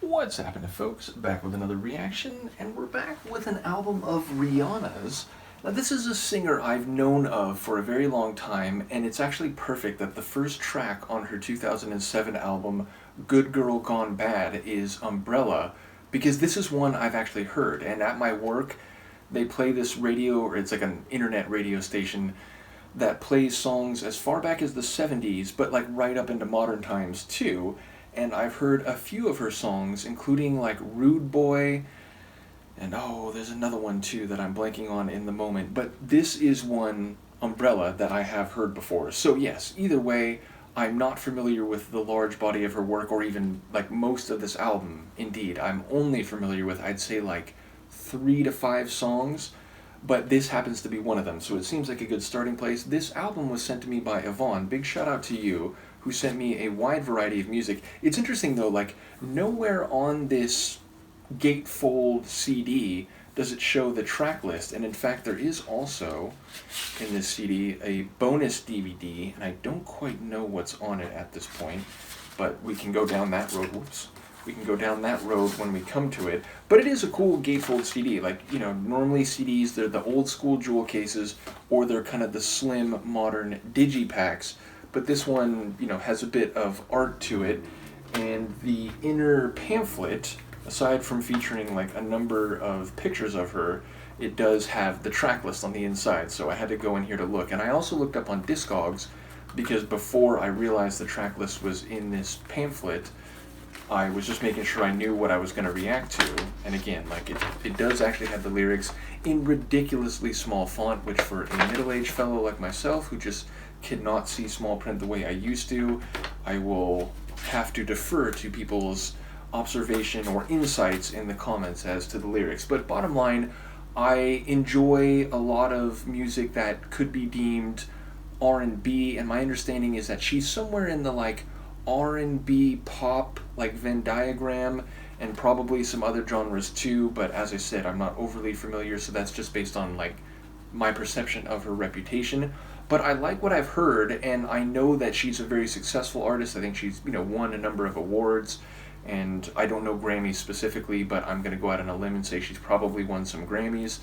What's happening, folks? Back with another reaction, and we're back with an album of Rihanna's. Now, this is a singer I've known of for a very long time, and it's actually perfect that the first track on her 2007 album, Good Girl Gone Bad, is Umbrella, because this is one I've actually heard, and at my work, they play this radio, or it's like an internet radio station, that plays songs as far back as the 70s, but like right up into modern times too. And I've heard a few of her songs, including like Rude Boy, and oh, there's another one too that I'm blanking on in the moment. But this is one, Umbrella, that I have heard before. So yes, either way, I'm not familiar with the large body of her work or even like most of this album. Indeed, I'm only familiar with, I'd say, like 3 to 5 songs, but this happens to be one of them, so it seems like a good starting place. This album was sent to me by Yvonne. Big shout out to you, who sent me a wide variety of music. It's interesting though, like nowhere on this gatefold CD does it show the track list, and in fact there is also in this CD a bonus DVD, and I don't quite know what's on it at this point, but we can go down that road. Whoops. We can go down that road when we come to it. But it is a cool gatefold CD. Like, you know, normally CDs, they're the old school jewel cases, or they're kind of the slim, modern digipacks. But this one, you know, has a bit of art to it. And the inner pamphlet, aside from featuring like a number of pictures of her, it does have the track list on the inside. So I had to go in here to look. And I also looked up on Discogs, because before I realized the track list was in this pamphlet, I was just making sure I knew what I was going to react to. And again, like it does actually have the lyrics in ridiculously small font, which for a middle-aged fellow like myself who just cannot see small print the way I used to, I will have to defer to people's observation or insights in the comments as to the lyrics. But bottom line, I enjoy a lot of music that could be deemed R&B, and my understanding is that she's somewhere in the like R&B pop, like Venn diagram, and probably some other genres too, but as I said, I'm not overly familiar, so that's just based on like my perception of her reputation. But I like what I've heard, and I know that she's a very successful artist. I think she's, you know, won a number of awards, and I don't know Grammys specifically, but I'm going to go out on a limb and say she's probably won some Grammys.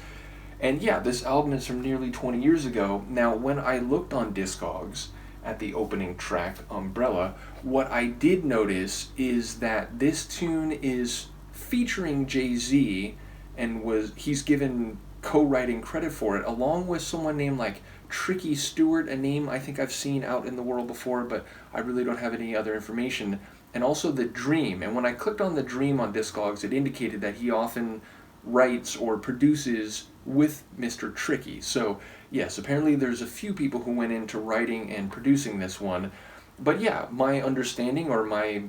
And yeah, this album is from nearly 20 years ago. Now, when I looked on Discogs at the opening track, Umbrella, what I did notice is that this tune is featuring Jay-Z, and he's given co-writing credit for it, along with someone named like Tricky Stewart, a name I think I've seen out in the world before, but I really don't have any other information, and also The Dream. And when I clicked on The Dream on Discogs, it indicated that he often writes or produces with Mr. Tricky. So yes, apparently there's a few people who went into writing and producing this one. But yeah, my understanding or my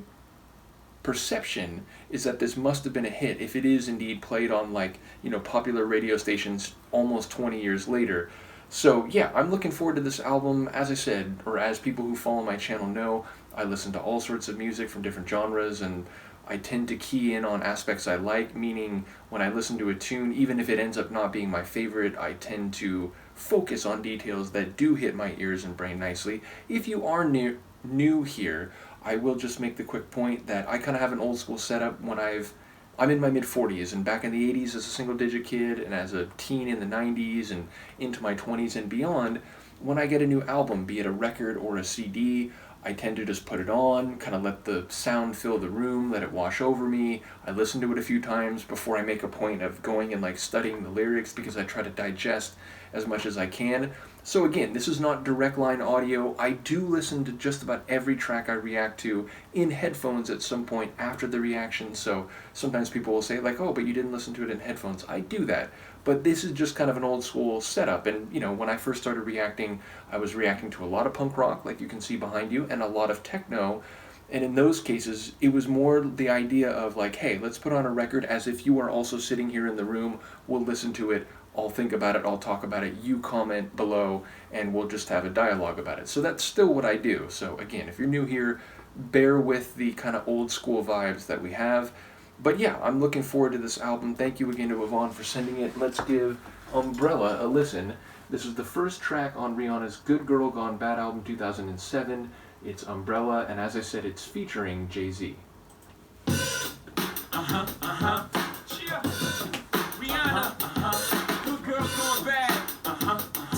perception is that this must have been a hit if it is indeed played on, like, you know, popular radio stations almost 20 years later. So yeah, I'm looking forward to this album. As I said, or as people who follow my channel know, I listen to all sorts of music from different genres, and I tend to key in on aspects I like, meaning when I listen to a tune, even if it ends up not being my favorite, I tend to focus on details that do hit my ears and brain nicely. If you are new here, I will just make the quick point that I kind of have an old school setup. I'm in my mid-40s, and back in the 80s as a single-digit kid, and as a teen in the 90s, and into my 20s and beyond, when I get a new album, be it a record or a CD, I tend to just put it on, kind of let the sound fill the room, let it wash over me. I listen to it a few times before I make a point of going and like studying the lyrics, because I try to digest as much as I can. So again, this is not direct line audio. I do listen to just about every track I react to in headphones at some point after the reaction. So sometimes people will say like, oh, but you didn't listen to it in headphones. I do that. But this is just kind of an old school setup. And, you know, when I first started reacting, I was reacting to a lot of punk rock, like you can see behind you, and a lot of techno. And in those cases, it was more the idea of like, hey, let's put on a record as if you are also sitting here in the room. We'll listen to it. I'll think about it. I'll talk about it. You comment below, and we'll just have a dialogue about it. So that's still what I do. So again, if you're new here, bear with the kind of old school vibes that we have. But yeah, I'm looking forward to this album. Thank you again to Yvonne for sending it. Let's give Umbrella a listen. This is the first track on Rihanna's Good Girl Gone Bad album 2007. It's Umbrella, and as I said, it's featuring Jay-Z. Rihanna, good girl going bad.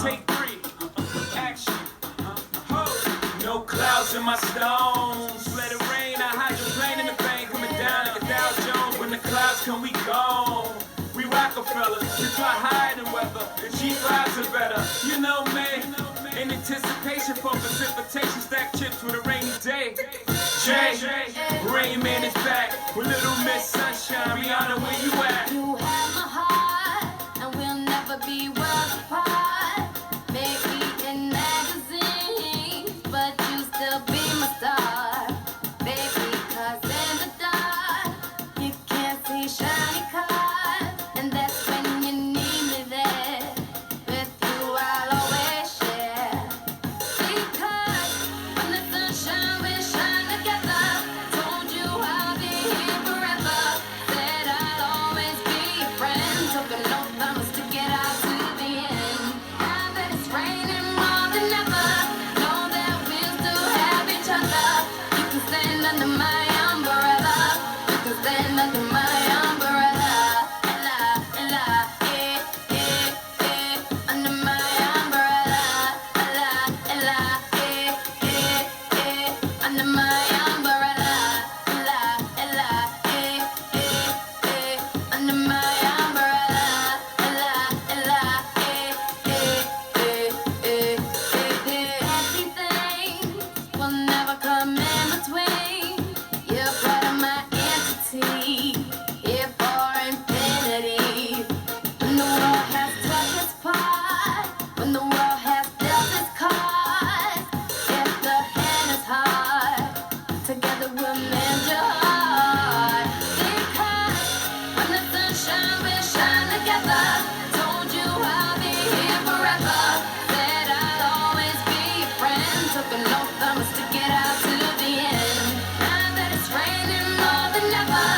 Take 3, action. No clouds in my stones. Let it rain, I hydroplane in the bank, coming down like a Dow Jones. When the clouds come, we gone. We Rockefeller, we fly higher than weather. The G5s are better, you know me. In anticipation for precipitation, stack chips with a rainy day. Jay, Rain Man is back with Little Miss Sunshine. Rihanna, where you at? You have my heart, and we'll never be worlds apart. Maybe in magazines, but you still be my star. Baby, 'cause in the dark, you can't see shiny cars. And that's when you need me there. With you, I'll always share. Because when the sunshine, we shine together. Told you I'll be here forever. Said I'll always be your friend. Took an oath, I'ma stick it out to the end. Now that it's raining more than ever, know that we'll still have each other. You can stand under my umbrella. You can stand under my umbrella. Ella, Ella, under my umbrella. Ella, Ella, under my umbrella. Ella, Ella, under my umbrella. Ella, Ella, happy things will never come in between. You're part of my entity, here for infinity. When the world has touched its part, when the world has dealt its cards, if the hand is hard, together we'll mend your heart. Because when the sunshine, we shine together. Told you I'll be here forever. Said I'll always be your friend. Took an oath, I'ma stick it out to the end. Now that it's raining more than ever,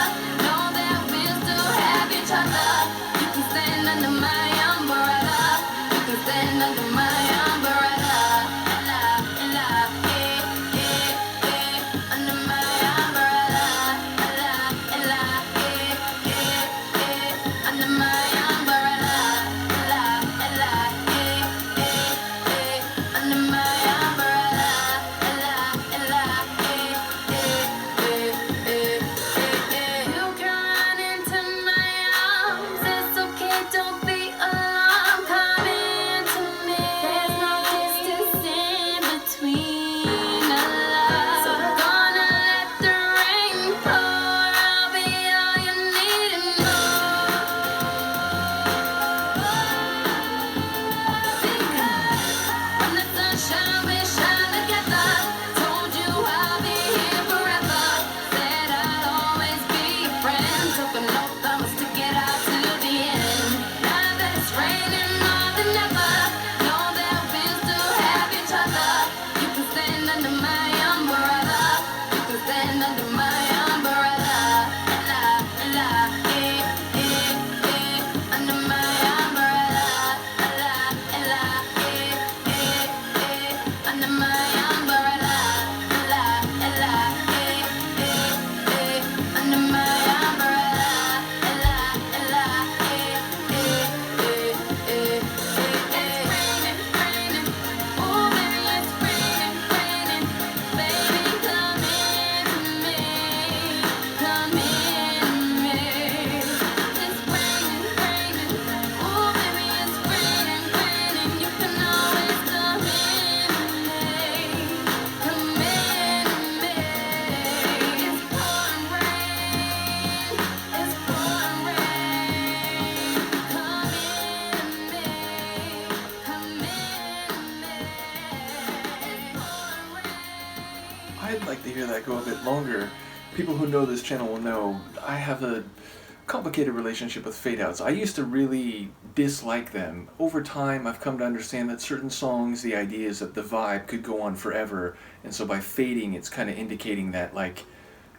know that we'll still have each other. You can stand under my umbrella. You can stand under my umbrella. Ella, Ella, under my umbrella. Ella, Ella, under my umbrella. Ella, Ella, under my umbrella. Ella, Ella, you can run into my arms. It's okay, don't be alarmed. Come into me. There's no distance in between us. So gonna let the rain pour. I'll be all you need and more. Because when the sunshine, we shine together. Told you I'll be here forever. Said I'll always be your friend. Took an oath, I'ma stick it out to the end. Now that it's raining more than ever, know that we'll still have each other. You can stand under my umbrella. You can stand under my umbrella. Ella, Ella, under my umbrella. Ella, Ella, under my umbrella. Ella, Ella, under my umbrella. Ella, Ella, it's raining, raining. Oh, baby, it's raining, raining. Baby, come into me. Come in me. It's raining, raining. Oh, baby, it's raining, raining. You can always come in me. Come in me. It's pouring rain. It's pouring rain. Come in me. Come in me. It's pouring rain. I'd like to hear that go a bit longer. People who know this channel will know I have a complicated relationship with fade outs. I used to really dislike them. Over time, I've come to understand that certain songs, the idea is that the vibe could go on forever, and so by fading, it's kind of indicating that, like,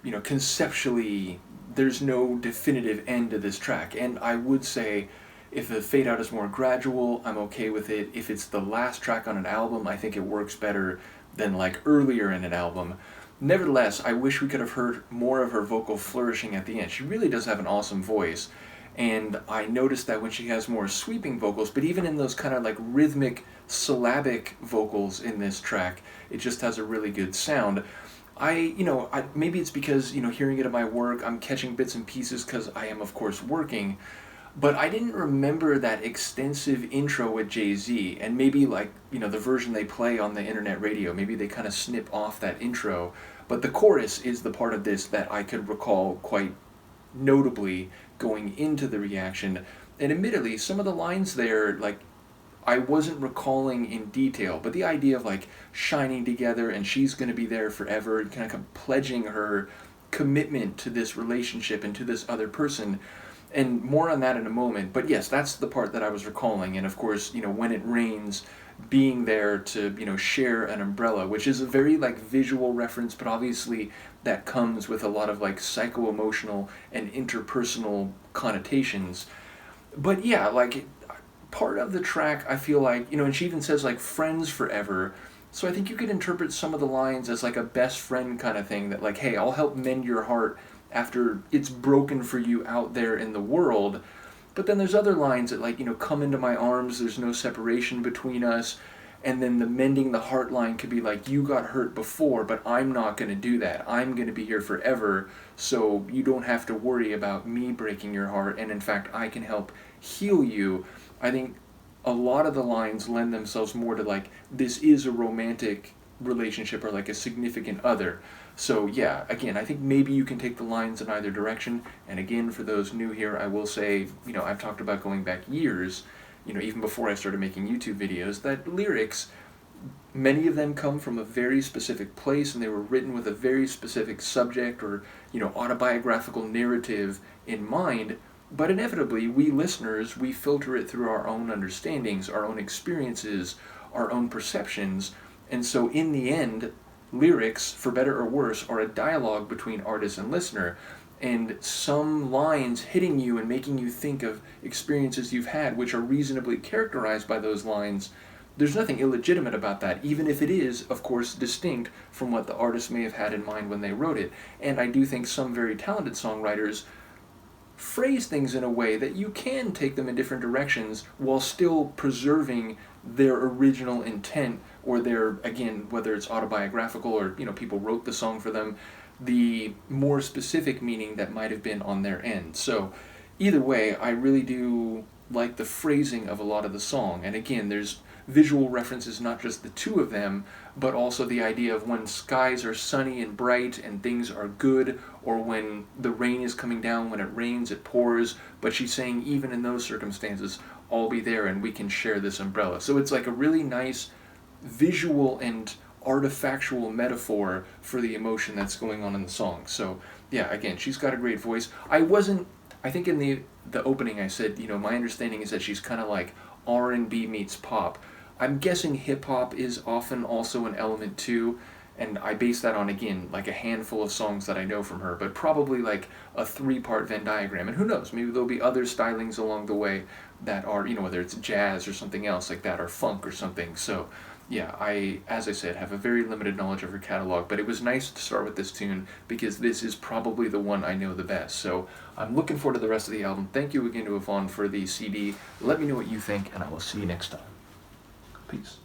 you know, conceptually, there's no definitive end to this track. And I would say, if the fade out is more gradual, I'm okay with it. If it's the last track on an album, I think it works better than like earlier in an album. Nevertheless, I wish we could have heard more of her vocal flourishing at the end. She really does have an awesome voice, and I noticed that when she has more sweeping vocals, but even in those kind of like rhythmic, syllabic vocals in this track, it just has a really good sound. Maybe it's because, hearing it at my work, I'm catching bits and pieces because I am, of course, working. But I didn't remember that extensive intro with Jay-Z, and maybe like, the version they play on the internet radio, maybe they kind of snip off that intro. But the chorus is the part of this that I could recall quite notably going into the reaction. And admittedly, some of the lines there, like, I wasn't recalling in detail, but the idea of like shining together and she's going to be there forever, and kind of pledging her commitment to this relationship and to this other person. And more on that in a moment. But yes, that's the part that I was recalling. And of course, when it rains, being there to, share an umbrella, which is a very like visual reference, but obviously that comes with a lot of like psycho-emotional and interpersonal connotations. But yeah, like part of the track, I feel like, and she even says like friends forever. So I think you could interpret some of the lines as like a best friend kind of thing, that like, hey, I'll help mend your heart after it's broken for you out there in the world. But then there's other lines that like, come into my arms, there's no separation between us. And then the mending the heart line could be like, you got hurt before, but I'm not going to do that. I'm going to be here forever, so you don't have to worry about me breaking your heart. And in fact, I can help heal you. I think a lot of the lines lend themselves more to like, this is a romantic relationship or like a significant other. So yeah, again, I think maybe you can take the lines in either direction. And again, for those new here, I will say, I've talked about going back years, even before I started making YouTube videos, that lyrics, many of them come from a very specific place, and they were written with a very specific subject or, autobiographical narrative in mind. But inevitably, we listeners, we filter it through our own understandings, our own experiences, our own perceptions. And so in the end, lyrics, for better or worse, are a dialogue between artist and listener. And some lines hitting you and making you think of experiences you've had, which are reasonably characterized by those lines, there's nothing illegitimate about that, even if it is, of course, distinct from what the artist may have had in mind when they wrote it. And I do think some very talented songwriters phrase things in a way that you can take them in different directions while still preserving their original intent, or their, again, whether it's autobiographical or, people wrote the song for them, the more specific meaning that might have been on their end. So either way, I really do like the phrasing of a lot of the song. And again, there's visual references, not just the two of them, but also the idea of when skies are sunny and bright and things are good, or when the rain is coming down, when it rains, it pours. But she's saying even in those circumstances, I'll be there and we can share this umbrella. So it's like a really nice visual and artifactual metaphor for the emotion that's going on in the song. So yeah, again, she's got a great voice. I think in the opening I said, my understanding is that she's kind of like R&B meets pop. I'm guessing hip-hop is often also an element too, and I base that on, again, like a handful of songs that I know from her, but probably like a 3-part Venn diagram. And who knows, maybe there'll be other stylings along the way that are, whether it's jazz or something else like that, or funk or something. So yeah, as I said, have a very limited knowledge of her catalog, but it was nice to start with this tune because this is probably the one I know the best. So I'm looking forward to the rest of the album. Thank you again to Yvonne for the CD. Let me know what you think, and I will see you next time. Peace.